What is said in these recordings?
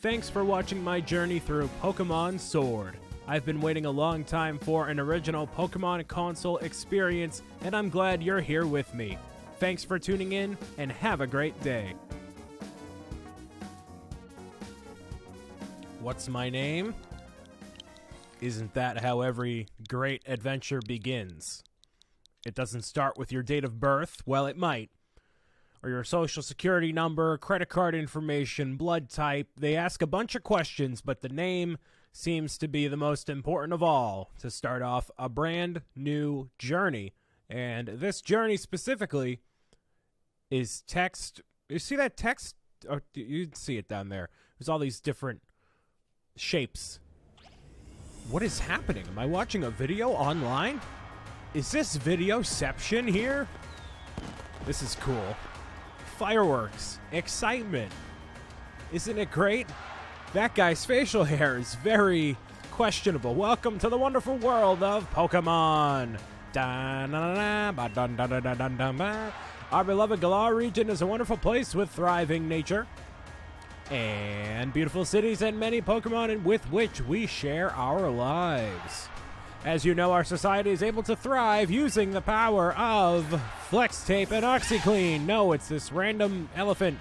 Thanks for watching my journey through Pokemon Sword. I've been waiting a long time for an original Pokemon console experience, and I'm glad you're here with me. Thanks for tuning in, and have a great day. What's my name? Isn't that how every great adventure begins? It doesn't start with your date of birth. Well, it might. Or your social security number, credit card information, blood type. They ask a bunch of questions, but the name seems to be the most important of all to start off a brand new journey. And this journey specifically is text. You see that text? Oh, you see it down there. There's all these different shapes. What is happening? Am I watching a video online? Is this Videoception here? This is cool. Fireworks. Excitement. Isn't it great? That guy's facial hair is very questionable. Welcome to the wonderful world of Pokemon. Our beloved Galar region is a wonderful place with thriving nature and beautiful cities and many Pokemon with which we share our lives. As you know, our society is able to thrive using the power of Flex Tape and OxyClean. No, it's this random elephant.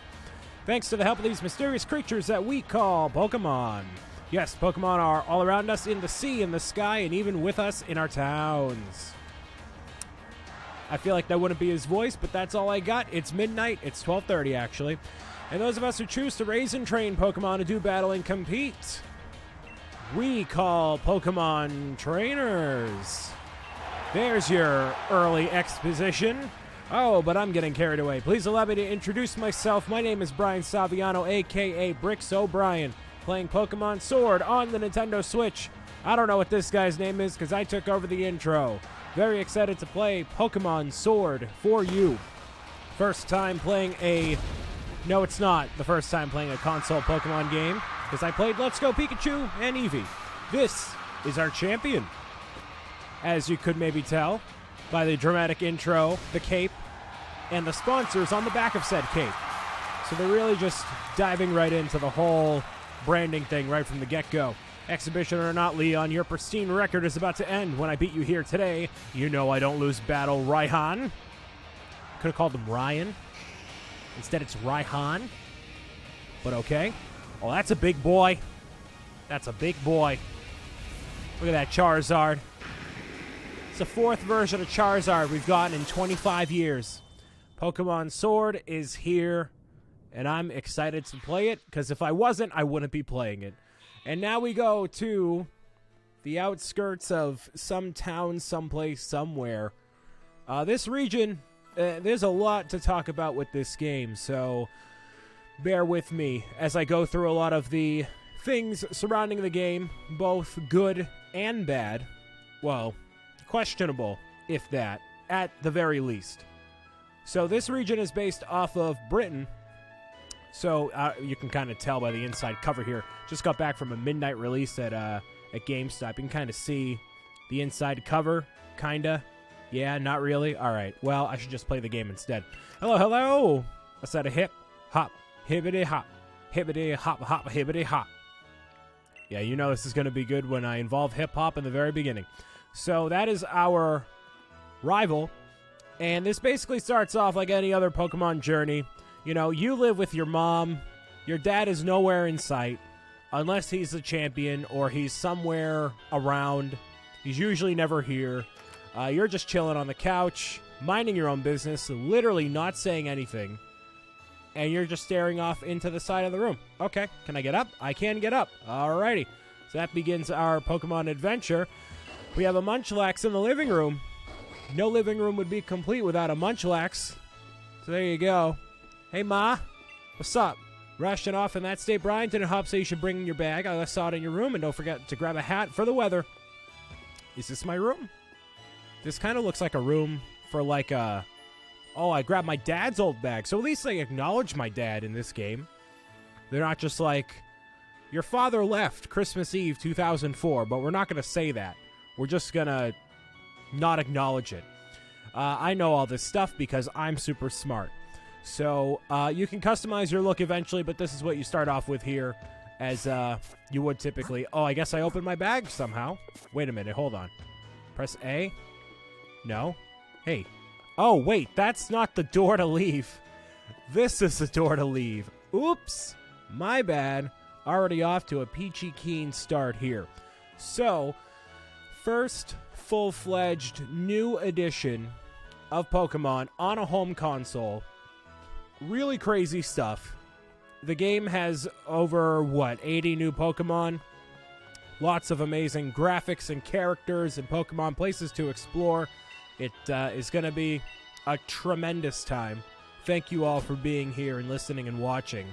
Thanks to the help of these mysterious creatures that we call Pokemon. Yes, Pokemon are all around us in the sea, in the sky, and even with us in our towns. I feel like that wouldn't be his voice, but that's all I got. It's midnight. It's 12:30, actually. And those of us who choose to raise and train Pokemon to do battle and compete, we call Pokemon trainers. There's your early exposition. Oh, but I'm getting carried away. Please allow me to introduce myself. My name is Brian Saviano, a.k.a. Bricks O'Brien, playing Pokemon Sword on the Nintendo Switch. I don't know what this guy's name is because I took over the intro. Very excited to play Pokemon Sword for you. First time playing a... No, it's not the first time playing a console Pokemon game, because I played Let's Go Pikachu and Eevee. This is our champion, as you could maybe tell by the dramatic intro, the cape, and the sponsors on the back of said cape. So they're really just diving right into the whole branding thing right from the get-go. Exhibition or not, Leon, your pristine record is about to end when I beat you here today. You know I don't lose battle, Raihan. Could have called him Ryan. Instead, it's Raihan. But okay. Oh, that's a big boy. That's a big boy. Look at that Charizard. It's the fourth version of Charizard we've gotten in 25 years. Pokemon Sword is here, and I'm excited to play it, because if I wasn't, I wouldn't be playing it. And now we go to the outskirts of some town, someplace, somewhere. This region... there's a lot to talk about with this game, so bear with me as I go through a lot of the things surrounding the game, both good and bad. Well, questionable, if that, at the very least. So this region is based off of Britain, so you can kind of tell by the inside cover here. Just got back from a midnight release at GameStop. You can kind of see the inside cover, kinda. Yeah, not really? Alright, well, I should just play the game instead. Hello, hello! I said a hip, hop, hibbity hop, hibbity hop, hop, hibbity hop. Yeah, you know this is going to be good when I involve hip-hop in the very beginning. So that is our rival, and this basically starts off like any other Pokemon journey. You know, you live with your mom, your dad is nowhere in sight, unless he's the champion or he's somewhere around. He's usually never here. You're just chilling on the couch, minding your own business, literally not saying anything, and you're just staring off into the side of the room. Okay, can I get up? I can get up. Alrighty. So that begins our Pokemon adventure. We have a Munchlax in the living room. No living room would be complete without a Munchlax. So there you go. Hey, Ma. What's up? Rushing off in that state, Brian. Didn't hop say you should bring your bag. I saw it in your room, and don't forget to grab a hat for the weather. Is this my room? This kind of looks like a room for like a... Oh, I grabbed my dad's old bag. So at least they acknowledge my dad in this game. They're not just like, your father left Christmas Eve 2004, but we're not going to say that. We're just going to not acknowledge it. I know all this stuff because I'm super smart. So you can customize your look eventually, but this is what you start off with here as you would typically. Oh, I guess I opened my bag somehow. Wait a minute, hold on. Press A? No? Hey. Oh, wait, that's not the door to leave. This is the door to leave. Oops, my bad. Already off to a peachy keen start here. So, first full-fledged new edition of Pokemon on a home console. Really crazy stuff. The game has over, 80 new Pokemon. Lots of amazing graphics and characters and Pokemon, places to explore. It is going to be a tremendous time. Thank you all for being here and listening and watching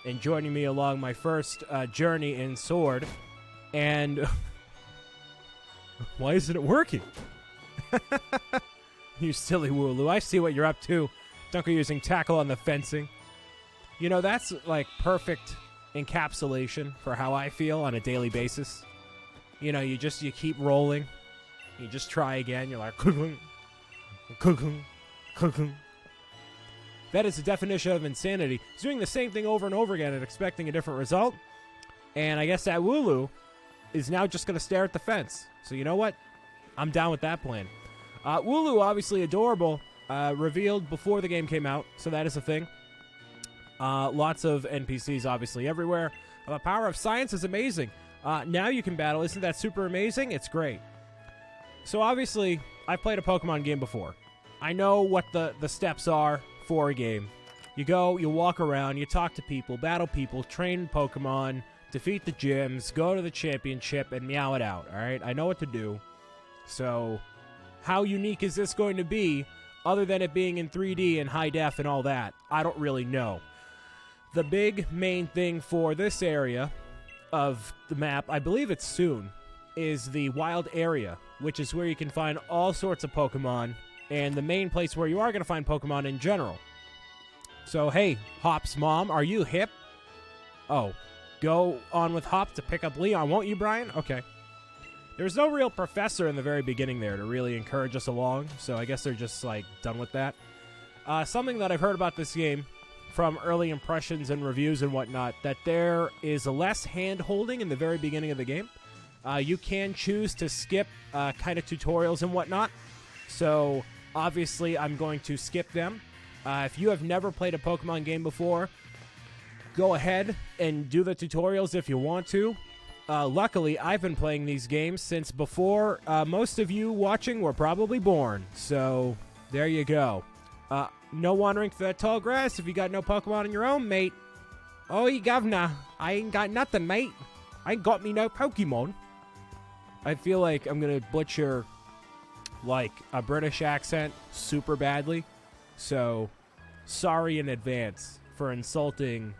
and joining me along my first journey in Sword. And why isn't it working? You silly Wooloo. I see what you're up to. Dunker using tackle on the fencing. You know, that's like perfect encapsulation for how I feel on a daily basis. You know, you keep rolling. You just try again. You're like, that is the definition of insanity. He's doing the same thing over and over again and expecting a different result. And I guess that Wooloo is now just going to stare at the fence. So you know what? I'm down with that plan. Wooloo, obviously adorable, revealed before the game came out, so that is a thing. Lots of NPCs, obviously, everywhere. The power of science is amazing. Now you can battle. Isn't that super amazing? It's great. So, obviously, I've played a Pokemon game before. I know what the steps are for a game. You go, you walk around, you talk to people, battle people, train Pokemon, defeat the gyms, go to the championship, and meow it out, all right? I know what to do. So, how unique is this going to be, other than it being in 3D and high def and all that? I don't really know. The big main thing for this area of the map, I believe it's soon, is the wild area, which is where you can find all sorts of Pokemon, and the main place where you are going to find Pokemon in general. So, hey, Hop's mom, are you hip? Oh, go on with Hop to pick up Leon, won't you, Brian? Okay. There's no real professor in the very beginning there to really encourage us along, so I guess they're just, like, done with that. Something that I've heard about this game from early impressions and reviews and whatnot, that there is less hand-holding in the very beginning of the game. You can choose to skip kind of tutorials and whatnot, so obviously I'm going to skip them. If you have never played a Pokemon game before, go ahead and do the tutorials if you want to. Luckily, I've been playing these games since before most of you watching were probably born, so there you go. No wandering through that tall grass if you got no Pokemon of your own, mate. Oi, governor, I ain't got nothing, mate. I ain't got me no Pokemon. I feel like I'm gonna butcher, like, a British accent super badly. So, sorry in advance for insulting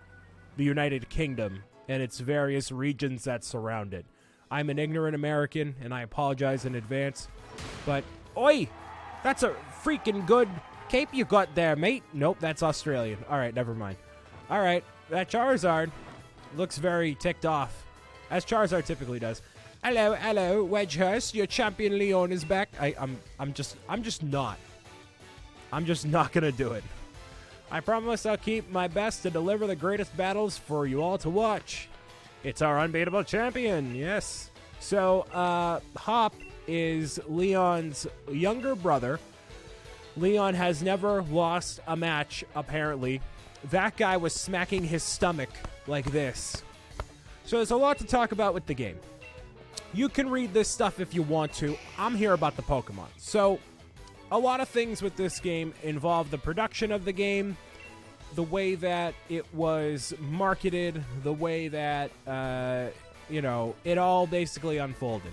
the United Kingdom and its various regions that surround it. I'm an ignorant American, and I apologize in advance. But, oi! That's a freaking good cape you got there, mate. Nope, that's Australian. Alright, never mind. Alright, that Charizard looks very ticked off, as Charizard typically does. Hello, Wedgehurst, your champion Leon is back. I'm just not gonna do it. I promise I'll keep my best to deliver the greatest battles for you all to watch. It's our unbeatable champion, yes. So, Hop is Leon's younger brother. Leon has never lost a match, apparently. That guy was smacking his stomach like this. So there's a lot to talk about with the game. You can read this stuff if you want to. I'm here about the Pokemon. So, a lot of things with this game involve the production of the game, the way that it was marketed, the way that, it all basically unfolded.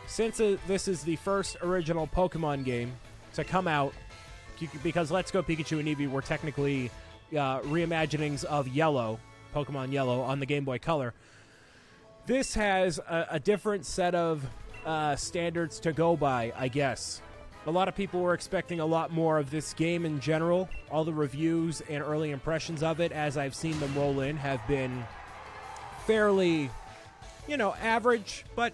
Since this is the first original Pokemon game to come out, because Let's Go Pikachu and Eevee were technically reimaginings of Yellow, Pokemon Yellow, on the Game Boy Color, this has a different set of standards to go by, I guess. A lot of people were expecting a lot more of this game in general. All the reviews and early impressions of it, as I've seen them roll in, have been fairly, average. But,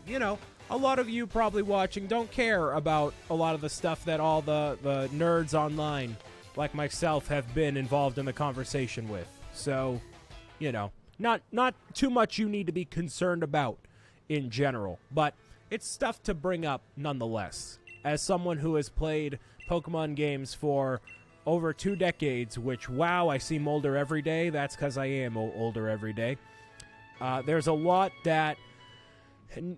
a lot of you probably watching don't care about a lot of the stuff that all the nerds online, like myself, have been involved in the conversation with. So, Not too much you need to be concerned about in general, but it's stuff to bring up nonetheless. As someone who has played Pokemon games for over 2 decades, which, wow, I seem older every day. That's because I am older every day. There's a lot that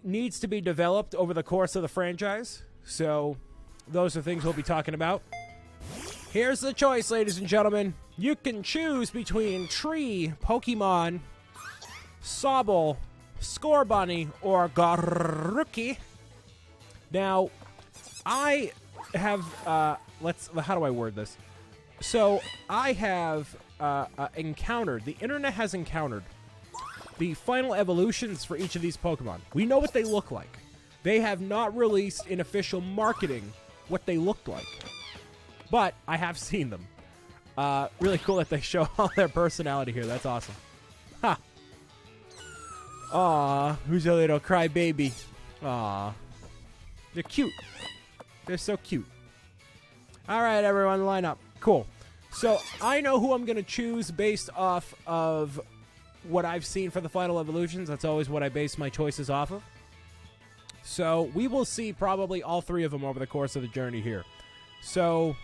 needs to be developed over the course of the franchise. So those are things we'll be talking about. Here's the choice, ladies and gentlemen. You can choose between Tree, Pokemon, Sobble, Scorbunny, or Garuki. Now, I have, how do I word this? So, I have encountered, the internet has encountered the final evolutions for each of these Pokemon. We know what they look like. They have not released in official marketing what they looked like. But I have seen them. Really cool that they show all their personality here. That's awesome. Ha! Aw, who's a little crybaby? Aw. They're cute. They're so cute. All right, everyone, line up. Cool. So I know who I'm going to choose based off of what I've seen for the final evolutions. That's always what I base my choices off of. So we will see probably all 3 of them over the course of the journey here. So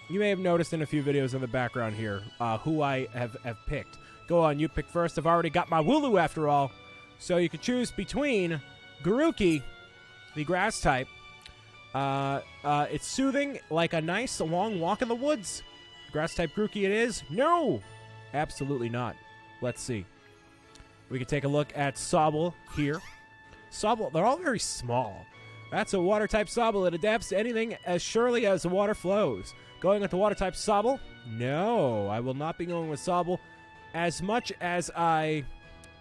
you may have noticed in a few videos in the background here who I have picked. Go on, you pick first. I've already got my Wooloo after all. So you could choose between Garuki, the grass type. It's soothing, like a nice long walk in the woods. Grass type Garuki it is. No! Absolutely not. Let's see. We can take a look at Sobble here. Sobble, they're all very small. That's a water type Sobble. It adapts to anything as surely as the water flows. Going with the water type Sobble? No, I will not be going with Sobble. As much as I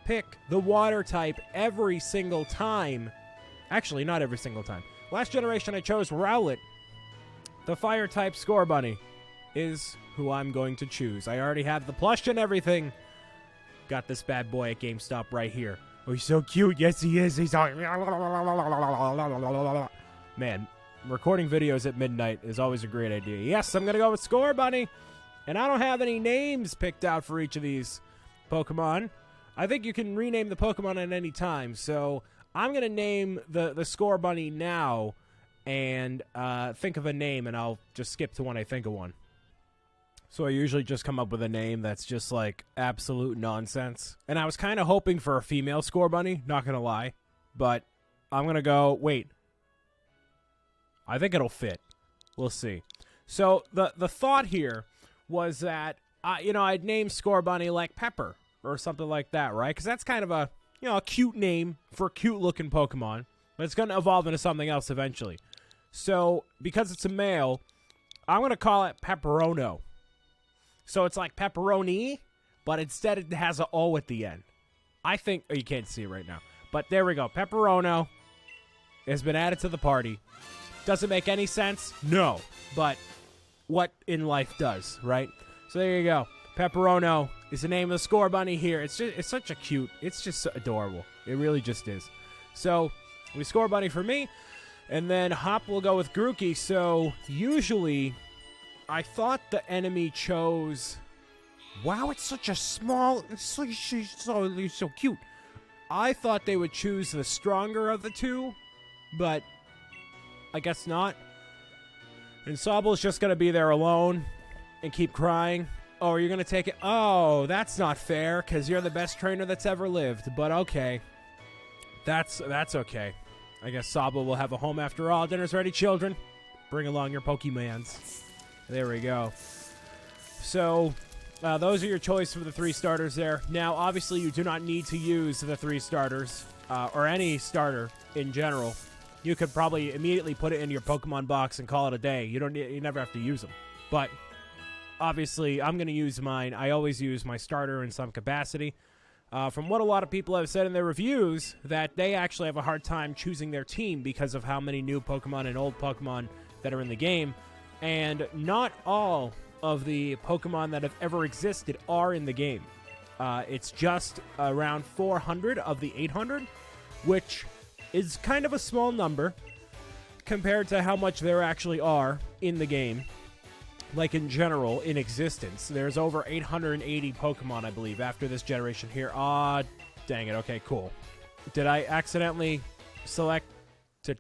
pick the water type every single time. Actually, not every single time. Last generation I chose Rowlet. The fire type Scorbunny is who I'm going to choose. I already have the plush and everything. Got this bad boy at GameStop right here. Oh, he's so cute. Yes, he is. He's all... Man, recording videos at midnight is always a great idea. Yes, I'm going to go with Scorbunny. And I don't have any names picked out for each of these Pokemon. I think you can rename the Pokemon at any time. So I'm going to name the Scorbunny now and think of a name, and I'll just skip to when I think of one. So I usually just come up with a name that's just like absolute nonsense. And I was kind of hoping for a female Scorbunny, not going to lie. But I'm going to go, wait. I think it'll fit. We'll see. So the thought here was that, I'd name Scorbunny like Pepper or something like that, right? Because that's kind of a cute name for a cute-looking Pokemon. But it's going to evolve into something else eventually. So because it's a male, I'm going to call it Pepperono. So it's like pepperoni, but instead it has an O at the end. I think... Oh, you can't see it right now. But there we go. Pepperono has been added to the party. Does it make any sense? No. But what in life does, right? So there you go. Pepperono is the name of the Scorbunny here. It's such a cute... It's just so adorable. It really just is. So we Scorbunny for me. And then Hop will go with Garuki. So usually... I thought the enemy chose... Wow, it's such a small... It's so cute. I thought they would choose the stronger of the two, but I guess not. And Sobble's just going to be there alone and keep crying. Oh, you're going to take it? Oh, that's not fair, because you're the best trainer that's ever lived. But okay. That's okay. I guess Sobble will have a home after all. Dinner's ready, children. Bring along your Pokemans. There we go. So, those are your choice for the 3 starters there. Now, obviously, you do not need to use the 3 starters, or any starter in general. You could probably immediately put it in your Pokemon box and call it a day. You never have to use them. But, obviously, I'm going to use mine. I always use my starter in some capacity. From what a lot of people have said in their reviews, that they actually have a hard time choosing their team because of how many new Pokemon and old Pokemon that are in the game. And not all of the Pokemon that have ever existed are in the game. It's just around 400 of the 800, which is kind of a small number compared to how much there actually are in the game. like in general, in existence. There's over 880 Pokemon, I believe, after this generation here. Ah, dang it. Okay, cool. Did I accidentally select to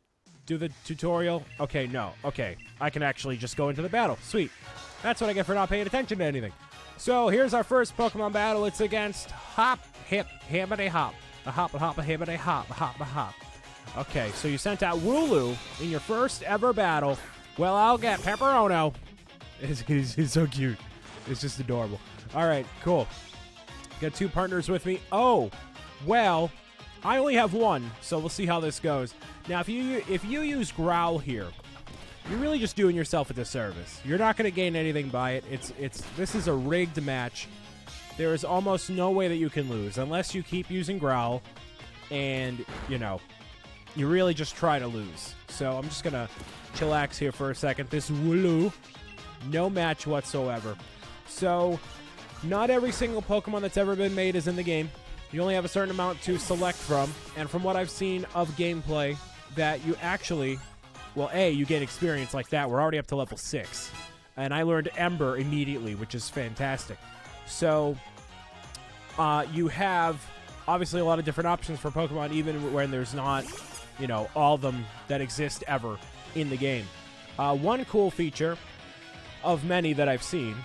do the tutorial? Okay, no. Okay, I can actually just go into the battle. Sweet. That's what I get for not paying attention to anything. So here's our first Pokemon battle. It's against Hop, Hip, Hammity Hop. A hop, a hop, a hibbity hop, a hop, a hop. Okay, so you sent out Wooloo in your first ever battle. Well, I'll get Pepperono. He's so cute. It's just adorable. All right, cool. Got 2 partners with me. Oh, well, I only have 1, so we'll see how this goes. Now, if you use Growl here, you're really just doing yourself a disservice. You're not going to gain anything by it. This is a rigged match. There is almost no way that you can lose unless you keep using Growl and, you really just try to lose. So I'm just going to chillax here for a second. This Wooloo, no match whatsoever. So not every single Pokemon that's ever been made is in the game. You only have a certain amount to select from. And from what I've seen of gameplay, that you actually, well, you get experience like that. We're already up to level 6. And I learned Ember immediately, which is fantastic. So you have obviously a lot of different options for Pokemon, even when there's not, all of them that exist ever in the game. One cool feature of many that I've seen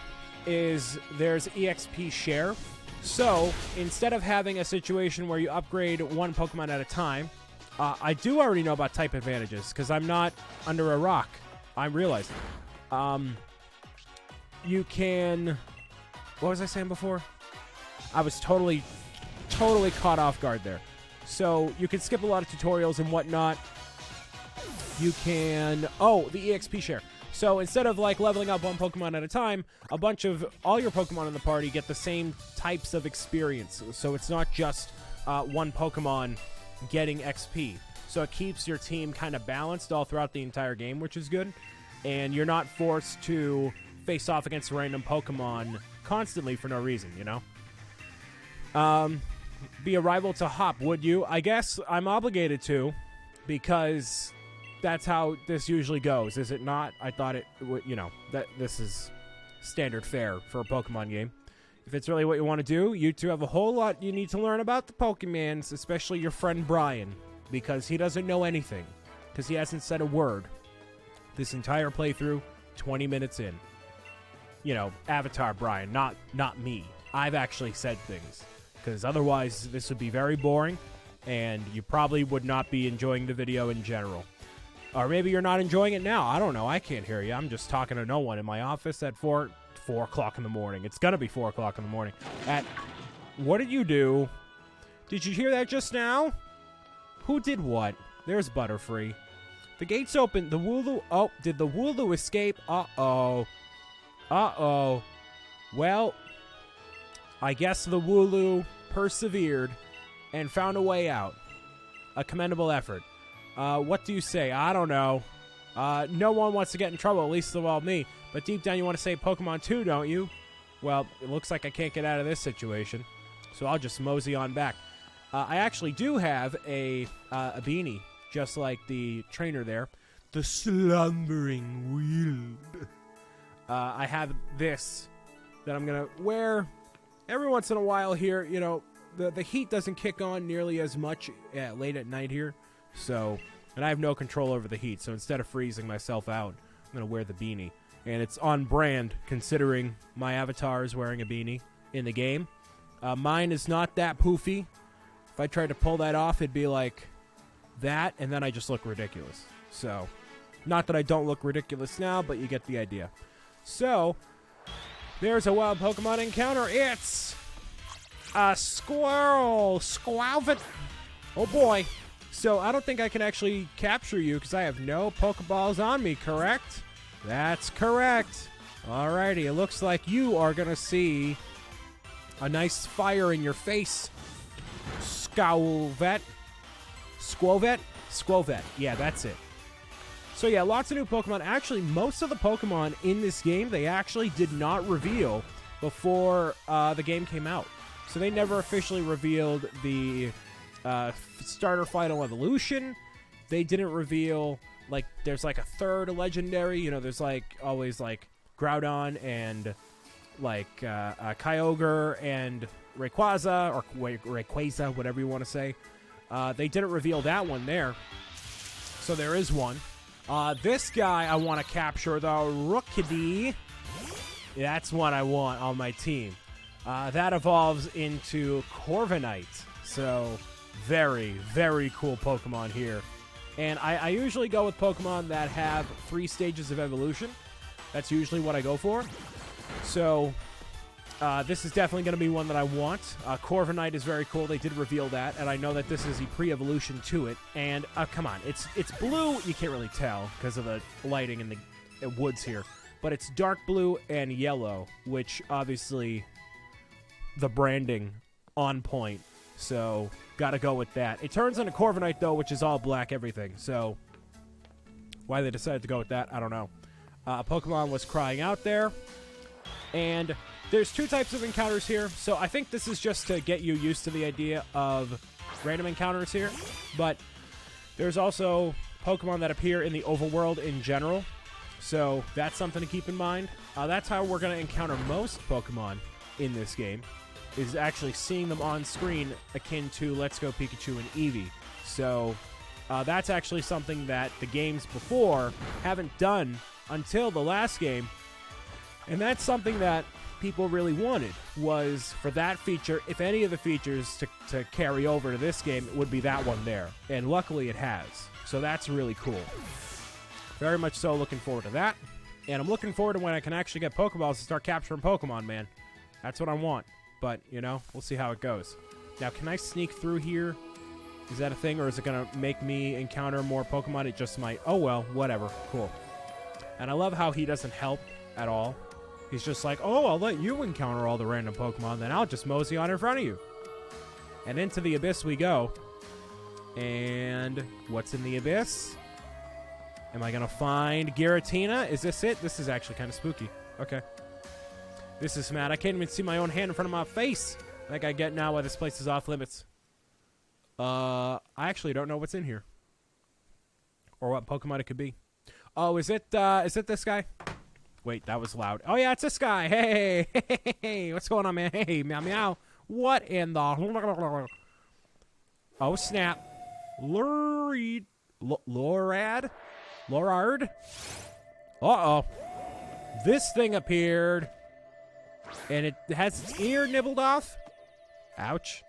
is there's EXP share. So instead of having a situation where you upgrade one Pokemon at a time, I do already know about type advantages because I'm not under a rock. I'm realizing. You can... What was I saying before? I was totally caught off guard there. So you can skip a lot of tutorials and whatnot. You can... Oh, the EXP share. So instead of like leveling up one Pokemon at a time, a bunch of all your Pokemon in the party get the same types of experience. So it's not just one Pokemon getting XP. So it keeps your team kind of balanced all throughout the entire game, which is good. And you're not forced to face off against random Pokemon constantly for no reason, Be a rival to Hop, would you? I guess I'm obligated to, because that's how this usually goes, is it not? I thought it would, that this is standard fare for a Pokemon game. If it's really what you want to do, you two have a whole lot you need to learn about the Pokemons, especially your friend Brian, because he doesn't know anything, because he hasn't said a word this entire playthrough, 20 minutes in. Avatar Brian, not me. I've actually said things, because otherwise this would be very boring, and you probably would not be enjoying the video in general. Or maybe you're not enjoying it now. I don't know. I can't hear you. I'm just talking to no one in my office at 4 o'clock in the morning. It's going to be 4 o'clock in the morning. What did you do? Did you hear that just now? Who did what? There's Butterfree. The gate's open. The Wooloo... Oh, did the Wooloo escape? Uh-oh. Uh-oh. Well, I guess the Wooloo persevered and found a way out. A commendable effort. What do you say? I don't know. No one wants to get in trouble, at least of all me. But deep down you want to save Pokemon too, don't you? Well, it looks like I can't get out of this situation. So I'll just mosey on back. I actually do have a beanie, just like the trainer there. The Slumbering Weald. I have this that I'm going to wear every once in a while here. The heat doesn't kick on nearly as much late at night here. So, and I have no control over the heat. So instead of freezing myself out, I'm going to wear the beanie. And it's on brand, considering my avatar is wearing a beanie in the game. Mine is not that poofy. If I tried to pull that off, it'd be like that, and then I just look ridiculous. So, not that I don't look ridiculous now, but you get the idea. So, there's a wild Pokemon encounter. It's a squirrel. Squalvit. Oh boy. So, I don't think I can actually capture you because I have no Pokeballs on me, correct? That's correct. Alrighty, it looks like you are going to see a nice fire in your face. Squalvet. Squalvet. Yeah, that's it. So yeah, lots of new Pokemon. Actually, most of the Pokemon in this game, they actually did not reveal before the game came out. So they never officially revealed the starter final evolution. They didn't reveal, like, there's like a third legendary. There's like always like Groudon and like Kyogre and Rayquaza, or Rayquaza, whatever you want to say. They didn't reveal that one there. So there is one. This guy I want to capture, the Rookidee. That's what I want on my team. That evolves into Corviknight. So very, very cool Pokemon here. And I usually go with Pokemon that have 3 stages of evolution. That's usually what I go for. So this is definitely going to be one that I want. Corviknight is very cool. They did reveal that, and I know that this is a pre-evolution to it. And come on, it's blue. You can't really tell because of the lighting in the woods here. But it's dark blue and yellow, which obviously the branding on point. So got to go with that. It turns into Corviknight, though, which is all black everything. So why they decided to go with that, I don't know. Pokemon was crying out there. And there's 2 types of encounters here. So I think this is just to get you used to the idea of random encounters here. But there's also Pokemon that appear in the overworld in general. So that's something to keep in mind. That's how we're going to encounter most Pokemon in this game, is actually seeing them on screen, akin to Let's Go Pikachu and Eevee. So that's actually something that the games before haven't done until the last game. And that's something that people really wanted, was for that feature, if any of the features to carry over to this game, it would be that one there. And luckily it has. So that's really cool. Very much so looking forward to that. And I'm looking forward to when I can actually get Pokeballs to start capturing Pokemon, man. That's what I want. But, you know, we'll see how it goes. Now, can I sneak through here? Is that a thing, or is it going to make me encounter more Pokemon? It just might. Oh, well, whatever. Cool. And I love how he doesn't help at all. He's just like, oh, I'll let you encounter all the random Pokemon, then I'll just mosey on in front of you. And into the abyss we go. And what's in the abyss? Am I going to find Giratina? Is this it? This is actually kind of spooky. Okay. This is mad. I can't even see my own hand in front of my face. Like I get now why this place is off limits. I actually don't know what's in here. Or what Pokemon it could be. Oh, is it this guy? Wait, that was loud. Oh, yeah, it's this guy. Hey, hey, what's going on, man? Hey, meow, meow. What in the... Oh, snap. Lorard? Lorard? Uh-oh. This thing appeared, and it has its ear nibbled off. Ouch.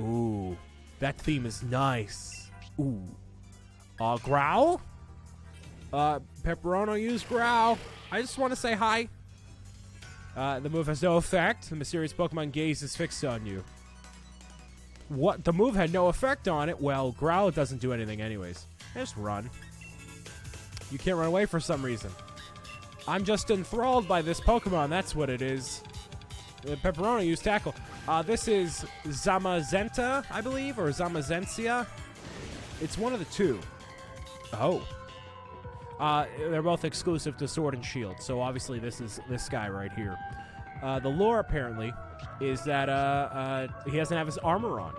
Ooh. That theme is nice. Ooh. Growl? Pepperono used Growl. I just want to say hi. The move has no effect. The mysterious Pokemon gaze is fixed on you. What? The move had no effect on it? Well, Growl doesn't do anything anyways. Just run. You can't run away for some reason. I'm just enthralled by this Pokemon. That's what it is. Pepperono used Tackle. This is Zamazenta, I believe, or Zamazencia. It's one of the 2. Oh. They're both exclusive to Sword and Shield, so obviously this is this guy right here. The lore, apparently, is that he doesn't have his armor on,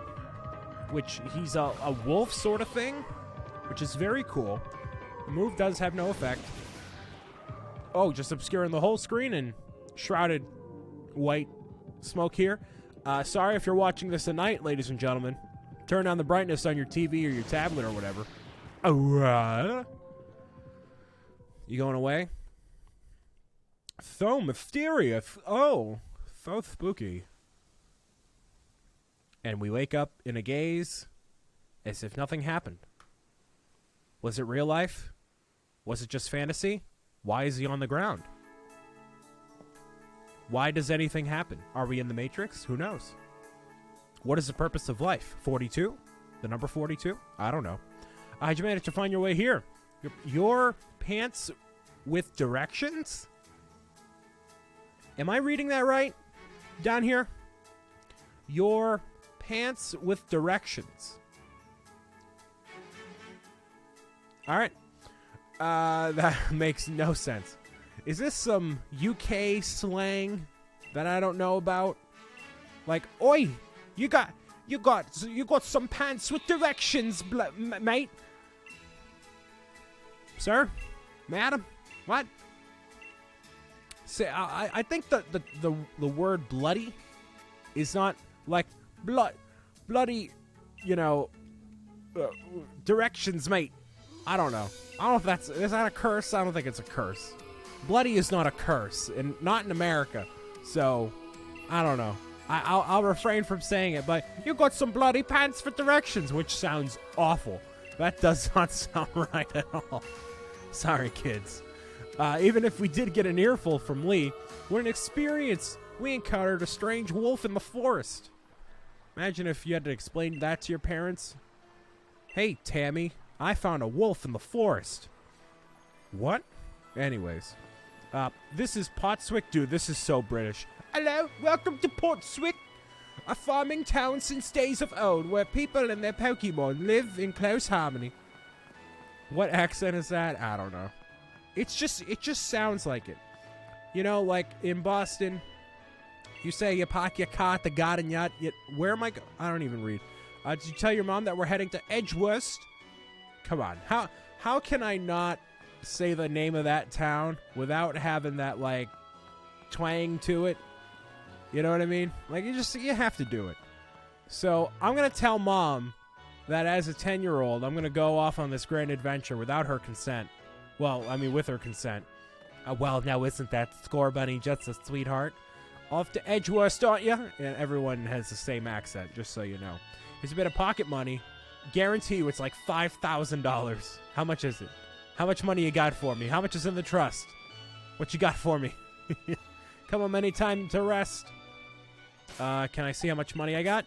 which he's a wolf sort of thing, which is very cool. The move does have no effect. Oh, just obscuring the whole screen and shrouded white smoke here. Sorry if you're watching this at night, ladies and gentlemen. Turn down the brightness on your TV or your tablet or whatever. You going away? So mysterious. Oh, so spooky. And we wake up in a gaze as if nothing happened. Was it real life? Was it just fantasy? Why is he on the ground? Why does anything happen? Are we in the Matrix? Who knows? What is the purpose of life? 42? The number 42? I don't know. How'd you manage to find your way here? Your pants with directions? Am I reading that right? Down here? Your pants with directions. Alright. That makes no sense. Is this some UK slang that I don't know about? Like, oi, you got some pants with directions, mate. Sir? Madam? What? Say, I think the word bloody is not like bloody, you know, directions, mate. I don't know. I don't know if is that a curse? I don't think it's a curse. Bloody is not a curse, and not in America. So, I don't know. I'll refrain from saying it, but you got some bloody pants for directions, which sounds awful. That does not sound right at all. Sorry, kids. Even if we did get an earful from Lee, what an experience. We encountered a strange wolf in the forest. Imagine if you had to explain that to your parents. Hey, Tammy, I found a wolf in the forest. What? Anyways, this is Postwick. Dude, this is so British. Hello, welcome to Postwick, a farming town since days of old, where people and their Pokemon live in close harmony. What accent is that? I don't know. It just sounds like it. You know, like in Boston, you say you park your car at the garden yacht. Where am I? I don't even read. Did you tell your mom that we're heading to Edgeworth? Come on, how can I not say the name of that town without having that like twang to it? You know what I mean? Like you have to do it. So I'm gonna tell mom that as a 10-year-old, I'm gonna go off on this grand adventure without her consent. Well, I mean with her consent. Well, now isn't that Score Bunny just a sweetheart? Off to Edgeworth, aren't you? And everyone has the same accent, just so you know. Here's a bit of pocket money. Guarantee you it's like $5,000. How much is it? How much money you got for me? How much is in the trust? What you got for me? Come on, any time to rest. Can I see how much money I got?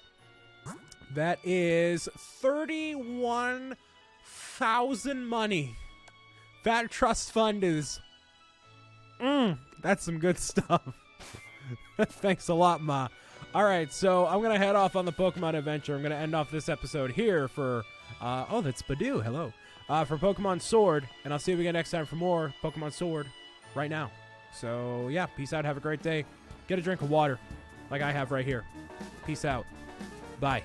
That is 31,000 money. That trust fund is... that's some good stuff. Thanks a lot, Ma. All right, so I'm going to head off on the Pokemon adventure. I'm going to end off this episode here for... oh, that's Badoo. Hello. For Pokemon Sword, and I'll see you again next time for more Pokemon Sword right now. So, yeah, peace out. Have a great day. Get a drink of water like I have right here. Peace out. Bye.